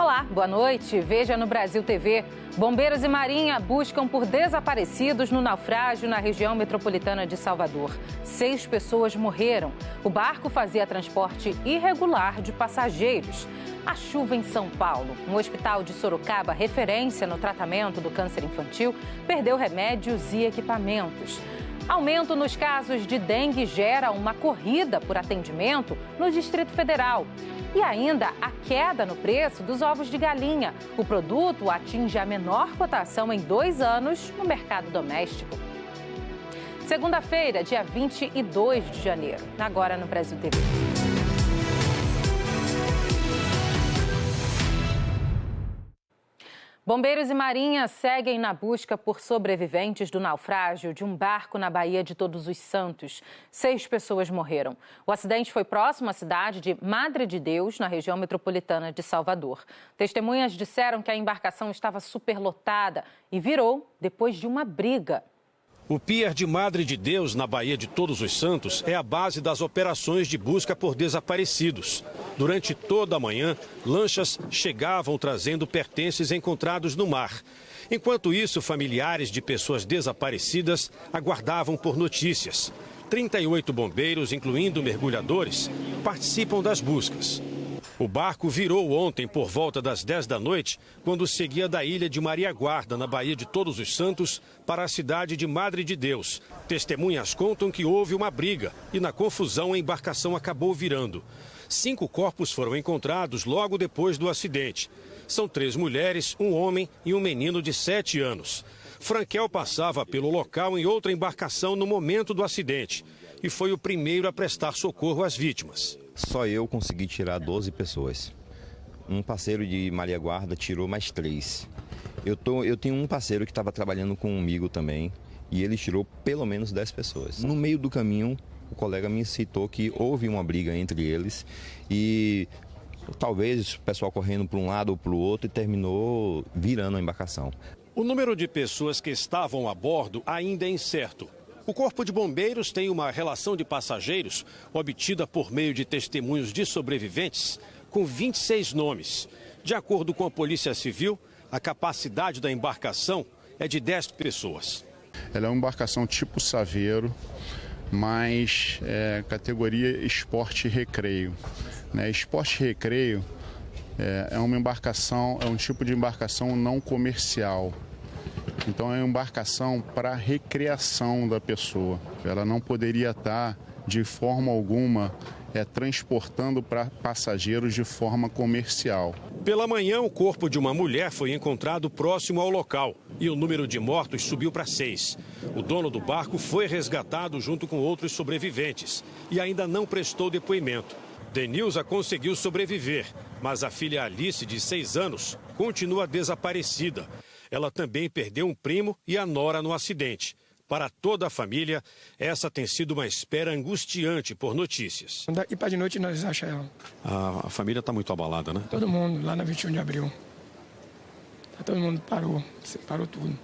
Olá, boa noite. Veja no Brasil TV. Bombeiros e Marinha buscam por desaparecidos no naufrágio na região metropolitana de Salvador. 6 pessoas morreram. O barco fazia transporte irregular de passageiros. A chuva em São Paulo. Um hospital de Sorocaba, referência no tratamento do câncer infantil, perdeu remédios e equipamentos. Aumento nos casos de dengue gera uma corrida por atendimento no Distrito Federal. E ainda a queda no preço dos ovos de galinha. O produto atinge a menor cotação em 2 anos no mercado doméstico. Segunda-feira, dia 22 de janeiro. Agora no Brasil TV. Bombeiros e Marinha seguem na busca por sobreviventes do naufrágio de um barco na Baía de Todos os Santos. 6 pessoas morreram. O acidente foi próximo à cidade de Madre de Deus, na região metropolitana de Salvador. Testemunhas disseram que a embarcação estava superlotada e virou depois de uma briga. O pier de Madre de Deus, na Baía de Todos os Santos, é a base das operações de busca por desaparecidos. Durante toda a manhã, lanchas chegavam trazendo pertences encontrados no mar. Enquanto isso, familiares de pessoas desaparecidas aguardavam por notícias. 38 bombeiros, incluindo mergulhadores, participam das buscas. O barco virou ontem por volta das 10 da noite, quando seguia da ilha de Maria Guarda, na Baía de Todos os Santos, para a cidade de Madre de Deus. Testemunhas contam que houve uma briga e, na confusão, a embarcação acabou virando. 5 corpos foram encontrados logo depois do acidente. São 3 mulheres, um homem e um menino de 7 anos. Frankel passava pelo local em outra embarcação no momento do acidente e foi o primeiro a prestar socorro às vítimas. Só eu consegui tirar 12 pessoas. Um parceiro de Maria Guarda tirou mais 3. Eu tenho um parceiro que estava trabalhando comigo também e ele tirou pelo menos 10 pessoas. No meio do caminho, o colega me citou que houve uma briga entre eles e talvez o pessoal correndo para um lado ou para o outro e terminou virando a embarcação. O número de pessoas que estavam a bordo ainda é incerto. O Corpo de Bombeiros tem uma relação de passageiros obtida por meio de testemunhos de sobreviventes com 26 nomes. De acordo com a Polícia Civil, a capacidade da embarcação é de 10 pessoas. Ela é uma embarcação tipo Saveiro, mas categoria esporte e recreio. Esporte e recreio é uma embarcação, é um tipo de embarcação não comercial. Então é uma embarcação para recreação da pessoa. Ela não poderia estar, de forma alguma, transportando para passageiros de forma comercial. Pela manhã, o corpo de uma mulher foi encontrado próximo ao local e o número de mortos subiu para 6. O dono do barco foi resgatado junto com outros sobreviventes e ainda não prestou depoimento. Denilza conseguiu sobreviver, mas a filha Alice, de 6 anos, continua desaparecida. Ela também perdeu um primo e a nora no acidente. Para toda a família, essa tem sido uma espera angustiante por notícias. E para de noite nós achamos ela. A família está muito abalada, né? Todo mundo, lá na 21 de abril. Todo mundo parou tudo.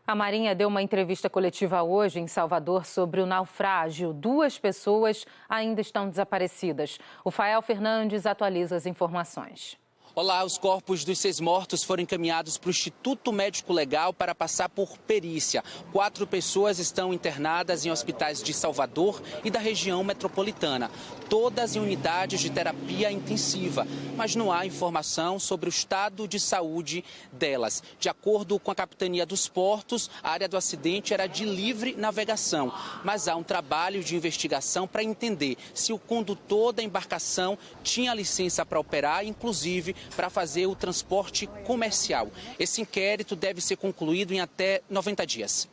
A Marinha deu uma entrevista coletiva hoje em Salvador sobre o naufrágio. 2 pessoas ainda estão desaparecidas. O Fael Fernandes atualiza as informações. Olá, os corpos dos 6 mortos foram encaminhados para o Instituto Médico Legal para passar por perícia. 4 pessoas estão internadas em hospitais de Salvador e da região metropolitana, todas em unidades de terapia intensiva, mas não há informação sobre o estado de saúde delas. De acordo com a Capitania dos Portos, a área do acidente era de livre navegação, mas há um trabalho de investigação para entender se o condutor da embarcação tinha licença para operar, inclusive para fazer o transporte comercial. Esse inquérito deve ser concluído em até 90 dias.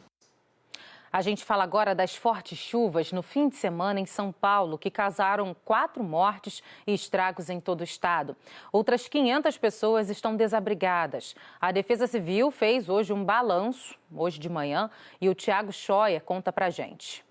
A gente fala agora das fortes chuvas no fim de semana em São Paulo, que causaram 4 mortes e estragos em todo o estado. Outras 500 pessoas estão desabrigadas. A Defesa Civil fez hoje um balanço, hoje de manhã, e o Tiago Schoyer conta pra gente.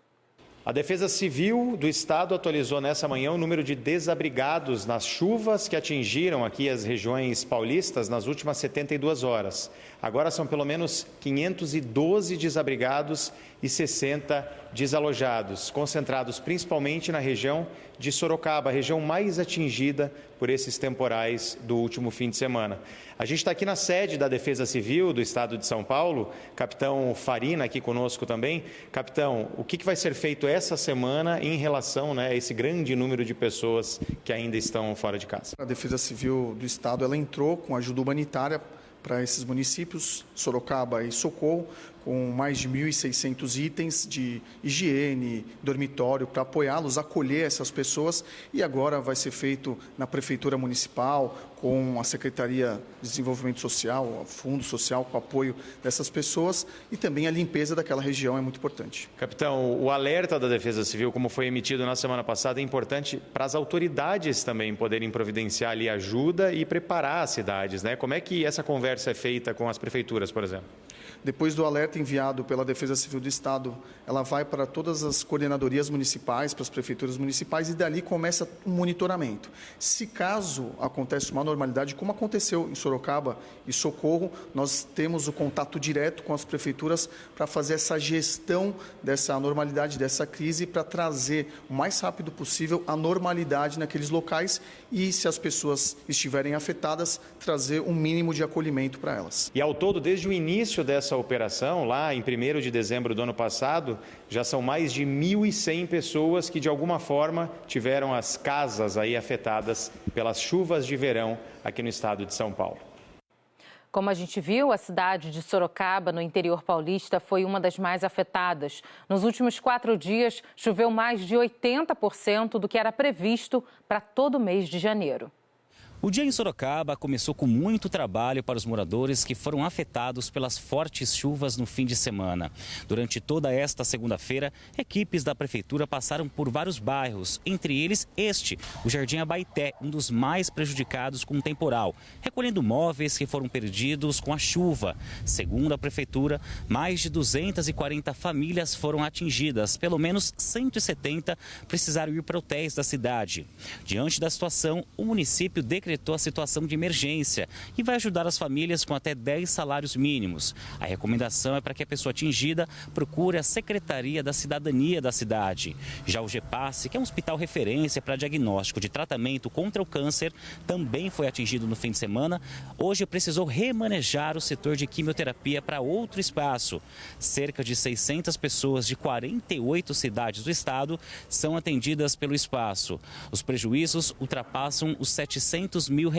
A Defesa Civil do Estado atualizou nessa manhã o número de desabrigados nas chuvas que atingiram aqui as regiões paulistas nas últimas 72 horas. Agora são pelo menos 512 desabrigados e 60 desalojados, concentrados principalmente na região de Sorocaba, a região mais atingida por esses temporais do último fim de semana. A gente está aqui na sede da Defesa Civil do Estado de São Paulo, capitão Farina aqui conosco também. Capitão, o que vai ser feito essa semana em relação a esse grande número de pessoas que ainda estão fora de casa? A Defesa Civil do Estado ela entrou com ajuda humanitária para esses municípios, Sorocaba e Socorro, com mais de 1.600 itens de higiene, dormitório, para apoiá-los, acolher essas pessoas. E agora vai ser feito na Prefeitura Municipal, com a Secretaria de Desenvolvimento Social, o Fundo Social, com o apoio dessas pessoas. E também a limpeza daquela região é muito importante. Capitão, o alerta da Defesa Civil, como foi emitido na semana passada, é importante para as autoridades também poderem providenciar ali ajuda e preparar as cidades, né? Como é que essa conversa é feita com as prefeituras, por exemplo? Depois do alerta enviado pela Defesa Civil do Estado, ela vai para todas as coordenadorias municipais, para as prefeituras municipais, e dali começa um monitoramento. Se caso acontece uma anormalidade, como aconteceu em Sorocaba e Socorro, nós temos o contato direto com as prefeituras para fazer essa gestão dessa anormalidade, dessa crise, para trazer o mais rápido possível a normalidade naqueles locais e, se as pessoas estiverem afetadas, trazer um mínimo de acolhimento para elas. E ao todo, desde o início dessa operação, lá em 1º de dezembro do ano passado, já são mais de 1.100 pessoas que de alguma forma tiveram as casas aí afetadas pelas chuvas de verão aqui no estado de São Paulo. Como a gente viu, a cidade de Sorocaba, no interior paulista, foi uma das mais afetadas. Nos últimos 4 dias, choveu mais de 80% do que era previsto para todo o mês de janeiro. O dia em Sorocaba começou com muito trabalho para os moradores que foram afetados pelas fortes chuvas no fim de semana. Durante toda esta segunda-feira, equipes da prefeitura passaram por vários bairros, entre eles este, o Jardim Abaeté, um dos mais prejudicados com o temporal, recolhendo móveis que foram perdidos com a chuva. Segundo a prefeitura, mais de 240 famílias foram atingidas, pelo menos 170 precisaram ir para hotéis da cidade. Diante da situação, o município decretou a situação de emergência e vai ajudar as famílias com até 10 salários mínimos. A recomendação é para que a pessoa atingida procure a Secretaria da Cidadania da cidade. Já o GEPASSE, que é um hospital referência para diagnóstico de tratamento contra o câncer, também foi atingido no fim de semana. Hoje precisou remanejar o setor de quimioterapia para outro espaço. Cerca de 600 pessoas de 48 cidades do estado são atendidas pelo espaço. Os prejuízos ultrapassam os R$700 mil.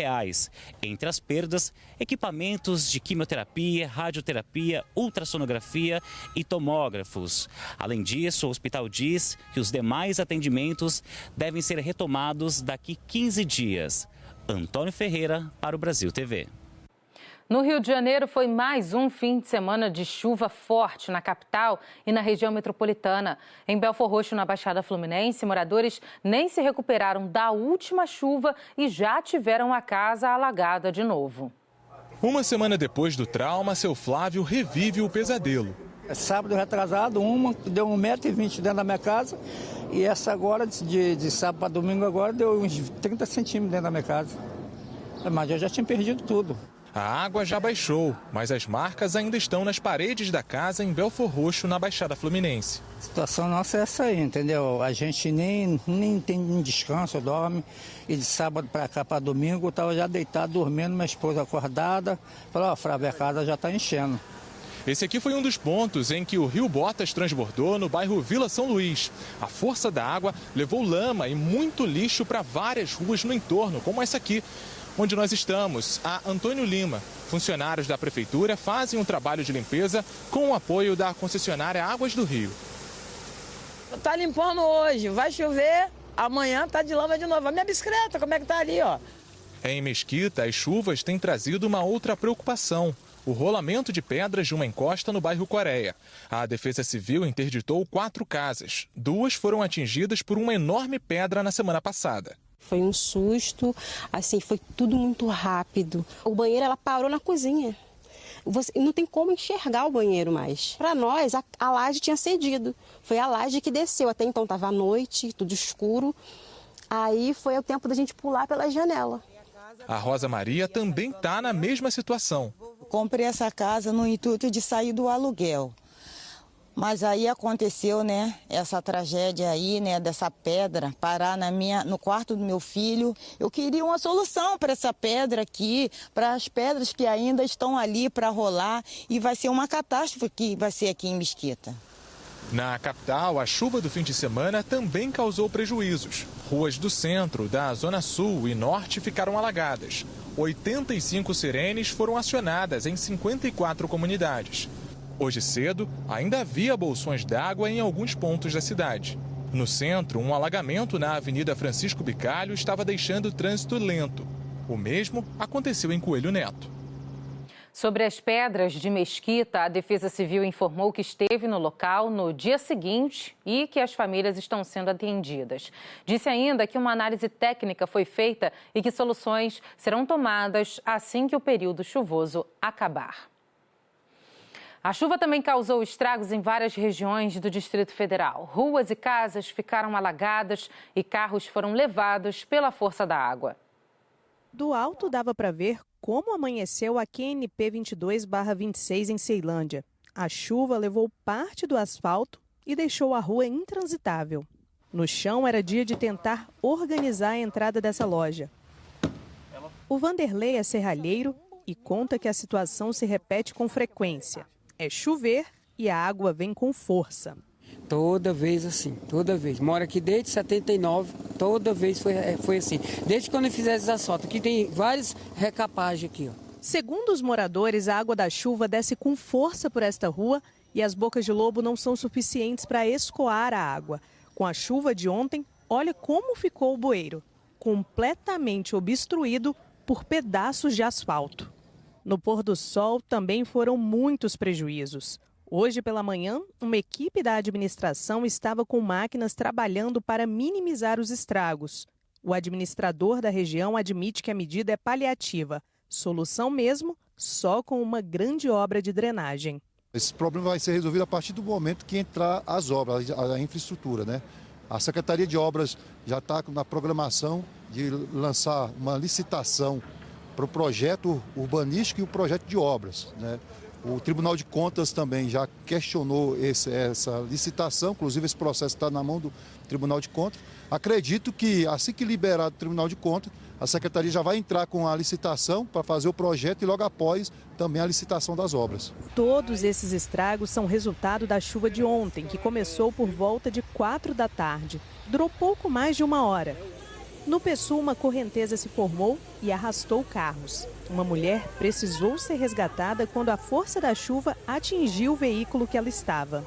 Entre as perdas, equipamentos de quimioterapia, radioterapia, ultrassonografia e tomógrafos. Além disso, o hospital diz que os demais atendimentos devem ser retomados daqui 15 dias. Antônio Ferreira, para o Brasil TV. No Rio de Janeiro, foi mais um fim de semana de chuva forte na capital e na região metropolitana. Em Belfor Roxo, na Baixada Fluminense, moradores nem se recuperaram da última chuva e já tiveram a casa alagada de novo. Uma semana depois do trauma, seu Flávio revive o pesadelo. Sábado retrasado, uma deu 1,20 m dentro da minha casa e essa agora, de sábado para domingo agora, deu uns 30 centímetros dentro da minha casa. Mas eu já tinha perdido tudo. A água já baixou, mas as marcas ainda estão nas paredes da casa em Belfor Roxo, na Baixada Fluminense. A situação nossa é essa aí, entendeu? A gente nem tem descanso, dorme. E de sábado para cá, para domingo, eu estava já deitado, dormindo, minha esposa acordada. Falou, Flávio, a casa já está enchendo. Esse aqui foi um dos pontos em que o Rio Botas transbordou no bairro Vila São Luís. A força da água levou lama e muito lixo para várias ruas no entorno, como essa aqui, onde nós estamos. A Antônio Lima, funcionários da prefeitura, fazem um trabalho de limpeza com o apoio da concessionária Águas do Rio. Tá limpando hoje, vai chover, amanhã tá de lama de novo. A minha bicicleta, como é que tá ali, ó? Em Mesquita, as chuvas têm trazido uma outra preocupação: o rolamento de pedras de uma encosta no bairro Coreia. A Defesa Civil interditou 4 casas. 2 foram atingidas por uma enorme pedra na semana passada. Foi um susto, assim, foi tudo muito rápido. O banheiro, ela parou na cozinha. Não tem como enxergar o banheiro mais. Para nós, a laje tinha cedido. Foi a laje que desceu. Até então estava à noite, tudo escuro. Aí foi o tempo da gente pular pela janela. A Rosa Maria também está na mesma situação. Comprei essa casa no intuito de sair do aluguel. Mas aí aconteceu, né, essa tragédia aí, né, dessa pedra parar no quarto do meu filho. Eu queria uma solução para essa pedra aqui, para as pedras que ainda estão ali para rolar, e vai ser uma catástrofe que vai ser aqui em Mesquita. Na capital, a chuva do fim de semana também causou prejuízos. Ruas do centro, da zona sul e norte ficaram alagadas. 85 sirenes foram acionadas em 54 comunidades. Hoje cedo, ainda havia bolsões d'água em alguns pontos da cidade. No centro, um alagamento na Avenida Francisco Bicalho estava deixando o trânsito lento. O mesmo aconteceu em Coelho Neto. Sobre as pedras de Mesquita, a Defesa Civil informou que esteve no local no dia seguinte e que as famílias estão sendo atendidas. Disse ainda que uma análise técnica foi feita e que soluções serão tomadas assim que o período chuvoso acabar. A chuva também causou estragos em várias regiões do Distrito Federal. Ruas e casas ficaram alagadas e carros foram levados pela força da água. Do alto dava para ver como amanheceu a QNP 22/26 em Ceilândia. A chuva levou parte do asfalto e deixou a rua intransitável. No chão era dia de tentar organizar a entrada dessa loja. O Vanderlei é serralheiro e conta que a situação se repete com frequência. É chover e a água vem com força. Toda vez assim, toda vez. Moro aqui desde 79, toda vez foi assim. Desde quando eu fiz esse asfalto, aqui tem várias recapagens aqui, ó. Segundo os moradores, a água da chuva desce com força por esta rua e as bocas de lobo não são suficientes para escoar a água. Com a chuva de ontem, olha como ficou o bueiro, completamente obstruído por pedaços de asfalto. No pôr do sol também foram muitos prejuízos. Hoje pela manhã, uma equipe da administração estava com máquinas trabalhando para minimizar os estragos. O administrador da região admite que a medida é paliativa. Solução mesmo, só com uma grande obra de drenagem. Esse problema vai ser resolvido a partir do momento que entrar as obras, a infraestrutura, né? A Secretaria de Obras já está na programação de lançar uma licitação para o projeto urbanístico e o projeto de obras, né? O Tribunal de Contas também já questionou essa licitação, inclusive esse processo está na mão do Tribunal de Contas. Acredito que assim que liberar do Tribunal de Contas, a Secretaria já vai entrar com a licitação para fazer o projeto e logo após também a licitação das obras. Todos esses estragos são resultado da chuva de ontem, que começou por volta de 4 da tarde. Durou pouco mais de 1 hora. No Pessul, uma correnteza se formou e arrastou carros. Uma mulher precisou ser resgatada quando a força da chuva atingiu o veículo que ela estava.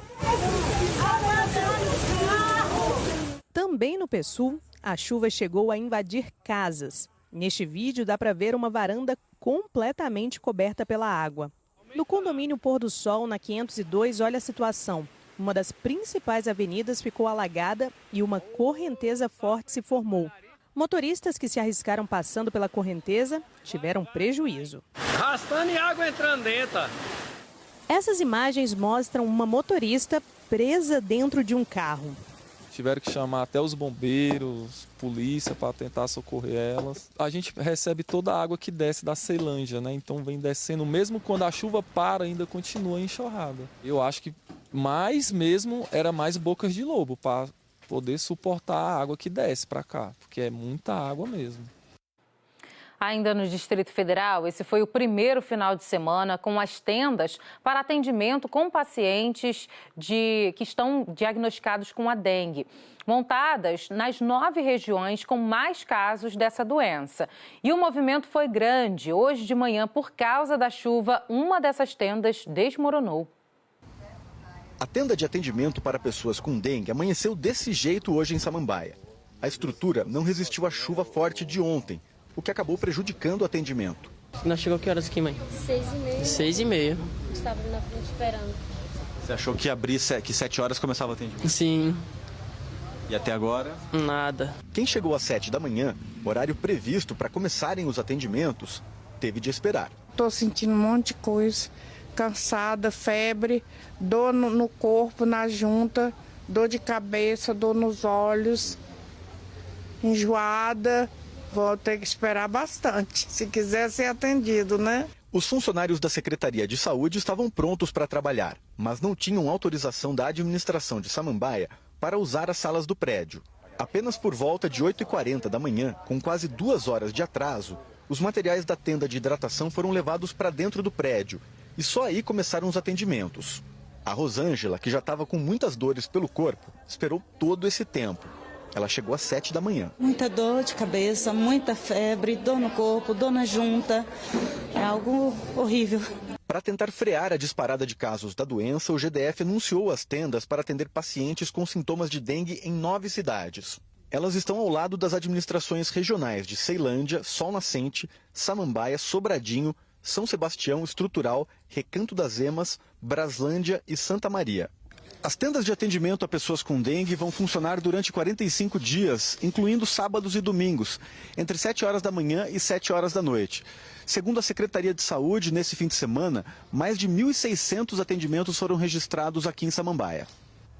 Também no Pessul, a chuva chegou a invadir casas. Neste vídeo dá para ver uma varanda completamente coberta pela água. No condomínio Pôr do Sol, na 502, olha a situação. Uma das principais avenidas ficou alagada e uma correnteza forte se formou. Motoristas que se arriscaram passando pela correnteza tiveram prejuízo. Arrastando e água entrando dentro. Essas imagens mostram uma motorista presa dentro de um carro. Tiveram que chamar até os bombeiros, polícia para tentar socorrer elas. A gente recebe toda a água que desce da Ceilândia, né? Então vem descendo, mesmo quando a chuva para, ainda continua enxurrada. Eu acho que mais mesmo era mais bocas de lobo para poder suportar a água que desce para cá, porque é muita água mesmo. Ainda no Distrito Federal, esse foi o primeiro final de semana com as tendas para atendimento com pacientes que estão diagnosticados com a dengue, montadas nas 9 regiões com mais casos dessa doença. E o movimento foi grande. Hoje de manhã, por causa da chuva, uma dessas tendas desmoronou. A tenda de atendimento para pessoas com dengue amanheceu desse jeito hoje em Samambaia. A estrutura não resistiu à chuva forte de ontem, o que acabou prejudicando o atendimento. Nós chegamos que horas aqui, mãe? 6h30. 6h30. Estava ali na frente esperando. Você achou que que 7 horas começava o atendimento? Sim. E até agora? Nada. Quem chegou às 7 da manhã, horário previsto para começarem os atendimentos, teve de esperar. Estou sentindo um monte de coisa. Cansada, febre, dor no corpo, na junta, dor de cabeça, dor nos olhos, enjoada. Vou ter que esperar bastante, se quiser ser atendido, né? Os funcionários da Secretaria de Saúde estavam prontos para trabalhar, mas não tinham autorização da administração de Samambaia para usar as salas do prédio. Apenas por volta de 8h40 da manhã, com quase 2 horas de atraso, os materiais da tenda de hidratação foram levados para dentro do prédio e só aí começaram os atendimentos. A Rosângela, que já estava com muitas dores pelo corpo, esperou todo esse tempo. Ela chegou às 7 da manhã. Muita dor de cabeça, muita febre, dor no corpo, dor na junta. É algo horrível. Para tentar frear a disparada de casos da doença, o GDF anunciou as tendas para atender pacientes com sintomas de dengue em 9 cidades. Elas estão ao lado das administrações regionais de Ceilândia, Sol Nascente, Samambaia, Sobradinho, São Sebastião, Estrutural, Recanto das Emas, Braslândia e Santa Maria. As tendas de atendimento a pessoas com dengue vão funcionar durante 45 dias, incluindo sábados e domingos, entre 7 horas da manhã e 7 horas da noite. Segundo a Secretaria de Saúde, nesse fim de semana, mais de 1.600 atendimentos foram registrados aqui em Samambaia.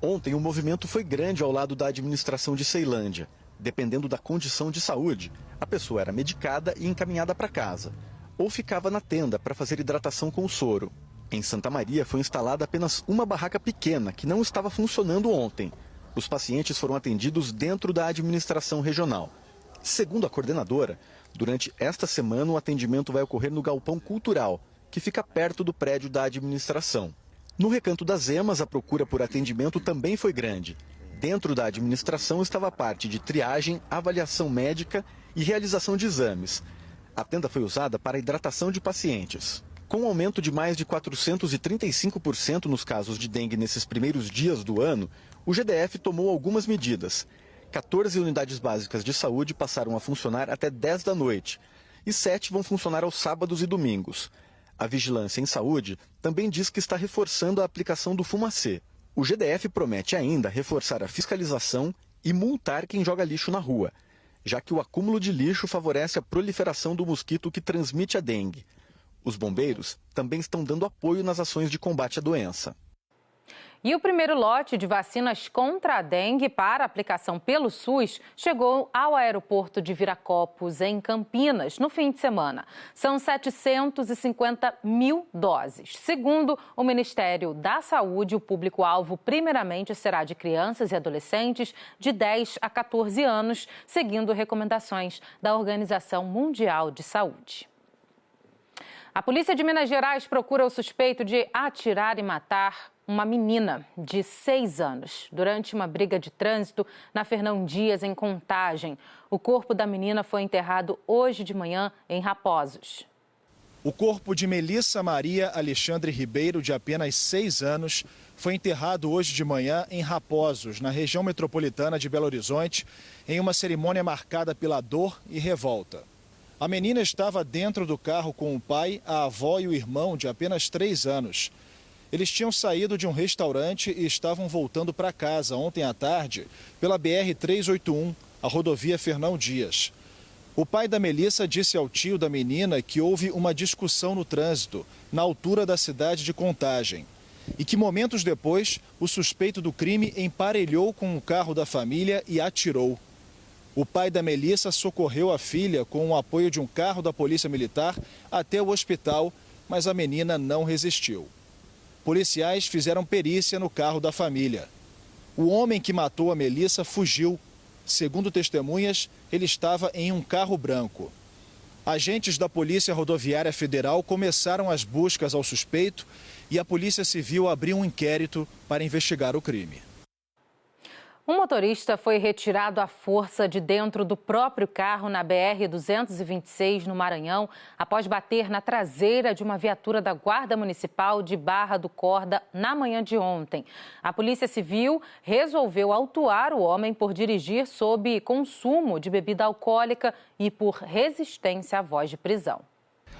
Ontem, o movimento foi grande ao lado da administração de Ceilândia. Dependendo da condição de saúde, a pessoa era medicada e encaminhada para casa, ou ficava na tenda para fazer hidratação com o soro. Em Santa Maria foi instalada apenas uma barraca pequena, que não estava funcionando ontem. Os pacientes foram atendidos dentro da administração regional. Segundo a coordenadora, durante esta semana o atendimento vai ocorrer no Galpão Cultural, que fica perto do prédio da administração. No Recanto das Emas, a procura por atendimento também foi grande. Dentro da administração estava a parte de triagem, avaliação médica e realização de exames. A tenda foi usada para a hidratação de pacientes. Com um aumento de mais de 435% nos casos de dengue nesses primeiros dias do ano, o GDF tomou algumas medidas. 14 unidades básicas de saúde passaram a funcionar até 10 da noite e 7 vão funcionar aos sábados e domingos. A Vigilância em Saúde também diz que está reforçando a aplicação do fumacê. O GDF promete ainda reforçar a fiscalização e multar quem joga lixo na rua, já que o acúmulo de lixo favorece a proliferação do mosquito que transmite a dengue. Os bombeiros também estão dando apoio nas ações de combate à doença. E o primeiro lote de vacinas contra a dengue para aplicação pelo SUS chegou ao aeroporto de Viracopos, em Campinas, no fim de semana. São 750 mil doses. Segundo o Ministério da Saúde, o público-alvo primeiramente será de crianças e adolescentes de 10 a 14 anos, seguindo recomendações da Organização Mundial de Saúde. A polícia de Minas Gerais procura o suspeito de atirar e matar uma menina de 6 anos durante uma briga de trânsito na Fernão Dias, em Contagem. O corpo da menina foi enterrado hoje de manhã em Raposos. O corpo de Melissa Maria Alexandre Ribeiro, de apenas 6 anos, foi enterrado hoje de manhã em Raposos, na região metropolitana de Belo Horizonte, em uma cerimônia marcada pela dor e revolta. A menina estava dentro do carro com o pai, a avó e o irmão, de apenas 3 anos. Eles tinham saído de um restaurante e estavam voltando para casa ontem à tarde pela BR-381, a rodovia Fernão Dias. O pai da Melissa disse ao tio da menina que houve uma discussão no trânsito, na altura da cidade de Contagem, e que momentos depois o suspeito do crime emparelhou com o carro da família e atirou. O pai da Melissa socorreu a filha com o apoio de um carro da Polícia Militar até o hospital, mas a menina não resistiu. Policiais fizeram perícia no carro da família. O homem que matou a Melissa fugiu. Segundo testemunhas, ele estava em um carro branco. Agentes da Polícia Rodoviária Federal começaram as buscas ao suspeito e a Polícia Civil abriu um inquérito para investigar o crime. Um motorista foi retirado à força de dentro do próprio carro na BR-226, no Maranhão, após bater na traseira de uma viatura da Guarda Municipal de Barra do Corda na manhã de ontem. A Polícia Civil resolveu autuar o homem por dirigir sob consumo de bebida alcoólica e por resistência à voz de prisão.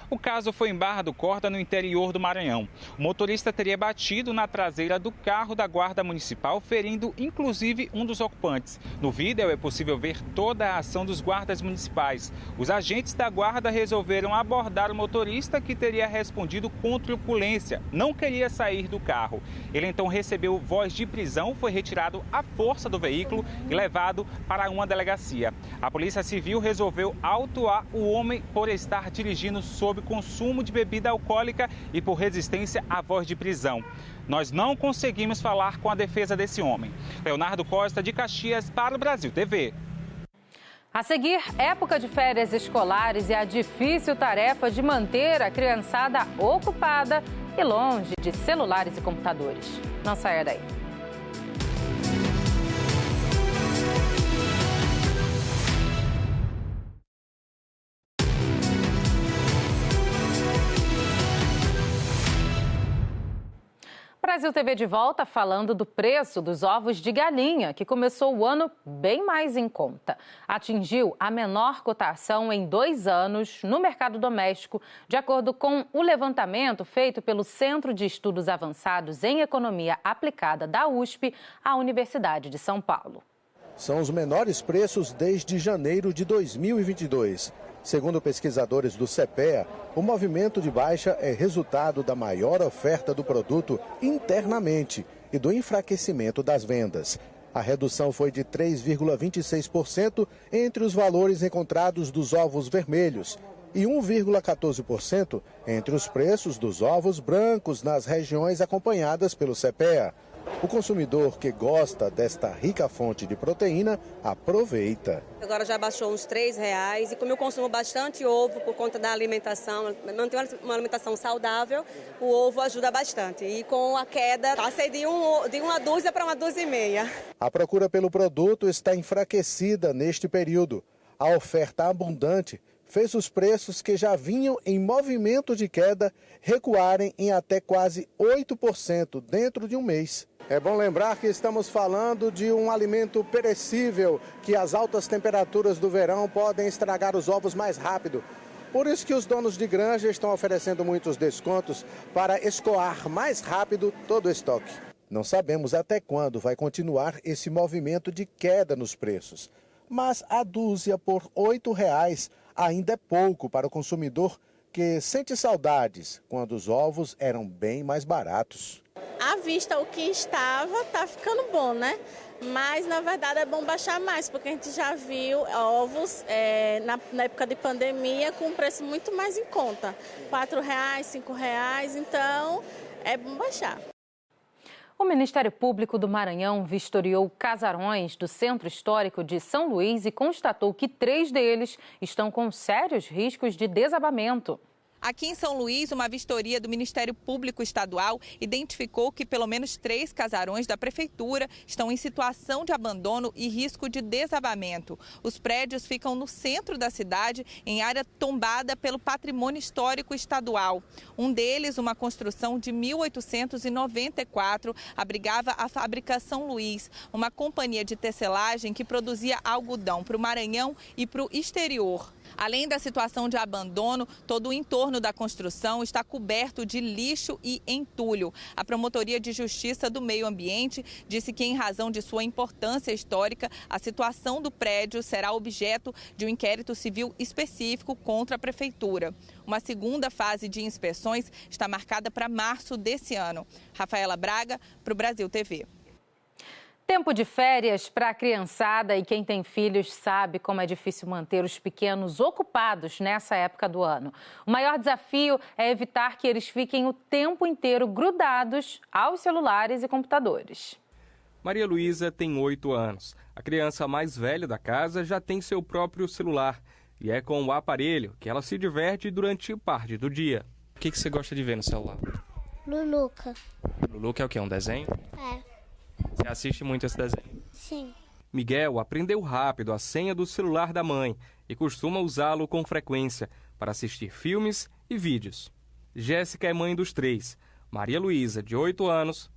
O caso foi em Barra do Corda, no interior do Maranhão. O motorista teria batido na traseira do carro da Guarda Municipal, ferindo inclusive um dos ocupantes. No vídeo é possível ver toda a ação dos guardas municipais. Os agentes da guarda resolveram abordar o motorista, que teria respondido com truculência. Não queria sair do carro. Ele então recebeu voz de prisão, foi retirado à força do veículo e levado para uma delegacia. A Polícia Civil resolveu autuar o homem por estar dirigindo sob consumo de bebida alcoólica e por resistência à voz de prisão. Nós não conseguimos falar com a defesa desse homem. Leonardo Costa, de Caxias, para o Brasil TV. A seguir, época de férias escolares e a difícil tarefa de manter a criançada ocupada e longe de celulares e computadores. Não saia daí. Brasil TV de volta falando do preço dos ovos de galinha, que começou o ano bem mais em conta. Atingiu a menor cotação em 2 anos no mercado doméstico, de acordo com o levantamento feito pelo Centro de Estudos Avançados em Economia Aplicada da USP, a Universidade de São Paulo. São os menores preços desde janeiro de 2022. Segundo pesquisadores do CPEA, o movimento de baixa é resultado da maior oferta do produto internamente e do enfraquecimento das vendas. A redução foi de 3,26% entre os valores encontrados dos ovos vermelhos e 1,14% entre os preços dos ovos brancos nas regiões acompanhadas pelo CPEA. O consumidor que gosta desta rica fonte de proteína aproveita. Agora já baixou uns R$3 e como eu consumo bastante ovo por conta da alimentação, manter uma alimentação saudável, o ovo ajuda bastante. E com a queda, passei de uma dúzia para 1,5 dúzia. A procura pelo produto está enfraquecida neste período. A oferta abundante fez os preços que já vinham em movimento de queda recuarem em até quase 8% dentro de um mês. É bom lembrar que estamos falando de um alimento perecível, que as altas temperaturas do verão podem estragar os ovos mais rápido. Por isso que os donos de granja estão oferecendo muitos descontos para escoar mais rápido todo o estoque. Não sabemos até quando vai continuar esse movimento de queda nos preços. Mas a dúzia por R$8 ainda é pouco para o consumidor que sente saudades quando os ovos eram bem mais baratos. À vista o que estava, tá ficando bom, né? Mas, na verdade, é bom baixar mais, porque a gente já viu ovos na época de pandemia com um preço muito mais em conta. R$4, R$5, então é bom baixar. O Ministério Público do Maranhão vistoriou casarões do Centro Histórico de São Luís e constatou que 3 deles estão com sérios riscos de desabamento. Aqui em São Luís, uma vistoria do Ministério Público Estadual identificou que pelo menos 3 casarões da Prefeitura estão em situação de abandono e risco de desabamento. Os prédios ficam no centro da cidade, em área tombada pelo Patrimônio Histórico Estadual. Um deles, uma construção de 1894, abrigava a Fábrica São Luís, uma companhia de tecelagem que produzia algodão para o Maranhão e para o exterior. Além da situação de abandono, todo o entorno da construção está coberto de lixo e entulho. A Promotoria de Justiça do Meio Ambiente disse que, em razão de sua importância histórica, a situação do prédio será objeto de um inquérito civil específico contra a Prefeitura. Uma segunda fase de inspeções está marcada para março desse ano. Rafaela Braga, para o Brasil TV. Tempo de férias para a criançada e quem tem filhos sabe como é difícil manter os pequenos ocupados nessa época do ano. O maior desafio é evitar que eles fiquem o tempo inteiro grudados aos celulares e computadores. Maria Luísa tem 8 anos. A criança mais velha da casa já tem seu próprio celular e é com o aparelho que ela se diverte durante parte do dia. O que você gosta de ver no celular? Luluca. Luluca é o quê? Um desenho? É. Você assiste muito esse desenho? Sim. Miguel aprendeu rápido a senha do celular da mãe e costuma usá-lo com frequência para assistir filmes e vídeos. Jéssica é mãe dos 3, Maria Luísa, de 8 anos,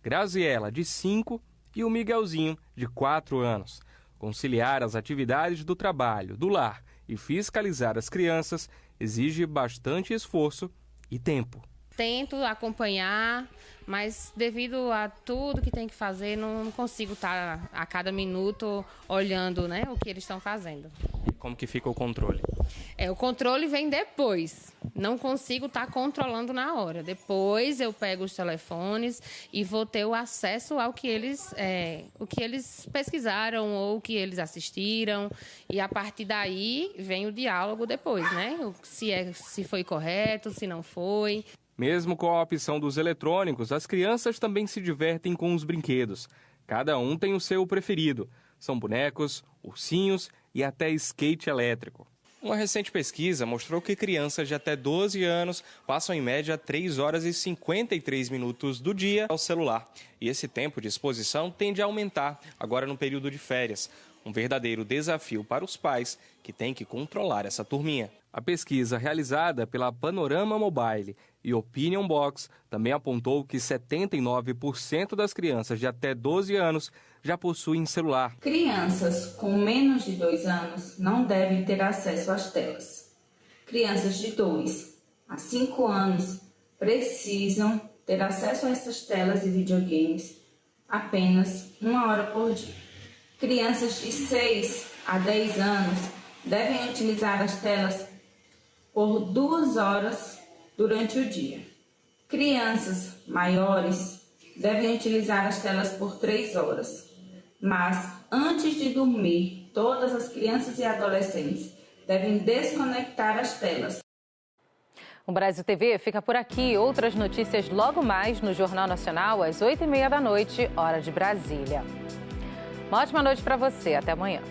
Graziela, de 5 e o Miguelzinho, de 4 anos. Conciliar as atividades do trabalho, do lar e fiscalizar as crianças exige bastante esforço e tempo. Tento acompanhar, mas devido a tudo que tem que fazer, não consigo estar a cada minuto olhando, né, o que eles estão fazendo. E como que fica o controle? O controle vem depois. não consigo estar controlando na hora. Depois eu pego os telefones e vou ter o acesso ao que eles pesquisaram ou o que eles assistiram. E a partir daí vem o diálogo depois, né? Se foi correto, se não foi. Mesmo com a opção dos eletrônicos, as crianças também se divertem com os brinquedos. Cada um tem o seu preferido. São bonecos, ursinhos e até skate elétrico. Uma recente pesquisa mostrou que crianças de até 12 anos passam em média 3 horas e 53 minutos do dia ao celular. E esse tempo de exposição tende a aumentar agora no período de férias. Um verdadeiro desafio para os pais que têm que controlar essa turminha. A pesquisa realizada pela Panorama Mobile e Opinion Box também apontou que 79% das crianças de até 12 anos já possuem celular. Crianças com menos de 2 anos não devem ter acesso às telas. Crianças de 2 a 5 anos precisam ter acesso a essas telas e videogames apenas 1 hora por dia. Crianças de 6 a 10 anos devem utilizar as telas por 2 horas durante o dia. Crianças maiores devem utilizar as telas por 3 horas. Mas, antes de dormir, todas as crianças e adolescentes devem desconectar as telas. O Brasil TV fica por aqui. Outras notícias logo mais no Jornal Nacional, às 8h30 da noite, hora de Brasília. Uma ótima noite para você. Até amanhã.